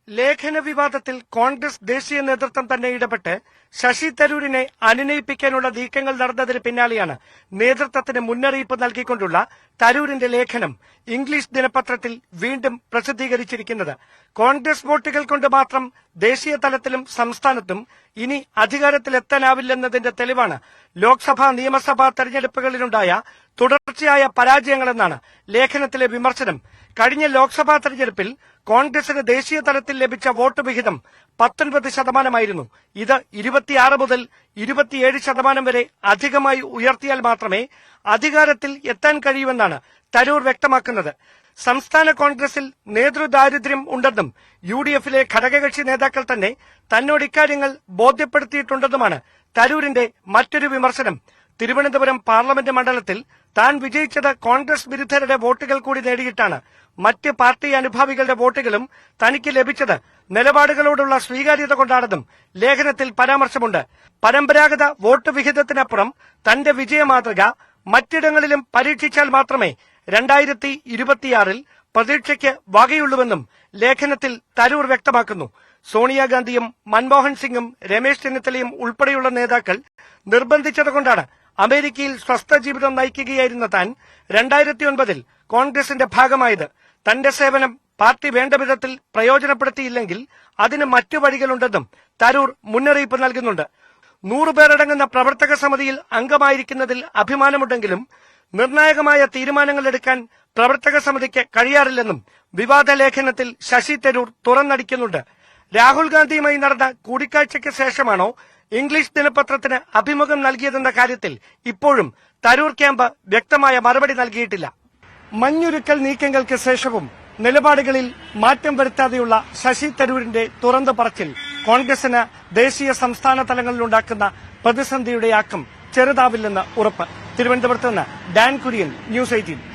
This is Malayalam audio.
ലേഖന വിവാദത്തിൽ കോൺഗ്രസ് ദേശീയ നേതൃത്വം തന്നെ ഇടപെട്ട് ശശി തരൂരിനെ അനുനയിപ്പിക്കാനുള്ള നീക്കങ്ങൾ നടന്നതിന് പിന്നാലെയാണ് നേതൃത്വത്തിന് മുന്നറിയിപ്പ് നൽകിക്കൊണ്ടുള്ള തരൂരിന്റെ ലേഖനം ഇംഗ്ലീഷ് ദിനപത്രത്തിൽ വീണ്ടും പ്രസിദ്ധീകരിച്ചിരിക്കുന്നത്. കോൺഗ്രസ് വോട്ടുകൾ കൊണ്ട് മാത്രം ദേശീയ തലത്തിലും സംസ്ഥാനത്തും ഇനി അധികാരത്തിലെത്താനാവില്ലെന്നതിന്റെ തെളിവാണ് ലോക്സഭാ നിയമസഭാ തെരഞ്ഞെടുപ്പുകളിലുണ്ടായ തുടർച്ചയായ പരാജയങ്ങളെന്നാണ് ലേഖനത്തിലെ വിമർശനം. കഴിഞ്ഞ ലോക്സഭാ തെരഞ്ഞെടുപ്പിൽ കോൺഗ്രസിന് ദേശീയ തലത്തിൽ ലഭിച്ച വോട്ട് വിഹിതം 19%. ഇത് 26 മുതൽ 27% വരെ അധികമായി ഉയർത്തിയാൽ മാത്രമേ അധികാരത്തിൽ എത്താൻ കഴിയൂവെന്നാണ് തരൂർ വ്യക്തമാക്കുന്നത്. സംസ്ഥാന കോൺഗ്രസിൽ നേതൃദാരിദ്ര്യം ഉണ്ടെന്നും UDFിലെ ഘടകകക്ഷി നേതാക്കൾ തന്നെ തന്നോട് ഇക്കാര്യങ്ങൾ ബോധ്യപ്പെടുത്തിയിട്ടുണ്ടെന്നുമാണ് തരൂരിന്റെ മറ്റൊരു വിമർശനം. തിരുവനന്തപുരം പാർലമെന്റ് മണ്ഡലത്തിൽ താൻ വിജയിച്ചത് കോൺഗ്രസ് വിരുദ്ധരുടെ വോട്ടുകൾ കൂടി നേടിയിട്ടാണ്. മറ്റ് പാർട്ടി അനുഭാവികളുടെ വോട്ടുകളും തനിക്ക് ലഭിച്ചത് നിലപാടുകളോടുള്ള സ്വീകാര്യത കൊണ്ടാണെന്നും ലേഖനത്തിൽ പരാമർശമുണ്ട്. പരമ്പരാഗത വോട്ട് വിഹിതത്തിനപ്പുറം തന്റെ വിജയമാതൃക മറ്റിടങ്ങളിലും പരീക്ഷിച്ചാൽ മാത്രമേ 2026 പ്രതീക്ഷയ്ക്ക് വകയുള്ളൂവെന്നും ലേഖനത്തിൽ തരൂർ വ്യക്തമാക്കുന്നു. സോണിയാഗാന്ധിയും മൻമോഹൻ സിംഗും രമേശ് ചെന്നിത്തലയും ഉൾപ്പെടെയുള്ള നേതാക്കൾ നിർബന്ധിച്ചതുകൊണ്ടാണ് അമേരിക്കയിൽ സ്വസ്ഥ ജീവിതം നയിക്കുകയായിരുന്ന താൻ 2009 കോൺഗ്രസിന്റെ ഭാഗമായത്. തന്റെ സേവനം പാർട്ടി വേണ്ട വിധത്തിൽ പ്രയോജനപ്പെടുത്തിയില്ലെങ്കിൽ അതിന് മറ്റു വഴികളുണ്ടെന്നും തരൂർ മുന്നറിയിപ്പ് നൽകുന്നുണ്ട്. 100 പേരടങ്ങുന്ന പ്രവർത്തക സമിതിയിൽ അംഗമായിരിക്കുന്നതിൽ അഭിമാനമുണ്ടെങ്കിലും നിർണായകമായ തീരുമാനങ്ങൾ എടുക്കാൻ പ്രവർത്തക സമിതിക്ക് കഴിയാറില്ലെന്നും വിവാദ ലേഖനത്തിൽ ശശി തരൂർ തുറന്നടിക്കുന്നുണ്ട്. രാഹുൽ ഗാന്ധിയുമായി നടന്ന കൂടിക്കാഴ്ചയ്ക്ക് ശേഷമാണോ ഇംഗ്ലീഷ് ദിനപത്രത്തിന് അഭിമുഖം നൽകിയതെന്ന കാര്യത്തിൽ ഇപ്പോഴും തരൂർ ക്യാമ്പ് വ്യക്തമായ മറുപടി നൽകിയിട്ടില്ല. മഞ്ഞുരുക്കൽ നീക്കങ്ങൾക്ക് ശേഷവും നിലപാടുകളിൽ മാറ്റം വരുത്താതെയുള്ള ശശി തരൂരിന്റെ തുറന്നു പറച്ചിൽ കോൺഗ്രസിന് ദേശീയ സംസ്ഥാന തലങ്ങളിലുണ്ടാക്കുന്ന പ്രതിസന്ധിയുടെ ആക്കം ചെറുതാവില്ലെന്ന് ഉറപ്പ്. തിരുവനന്തപുരത്ത് നിന്ന് ഡാൻ കുര്യൻ, ന്യൂസ് 18.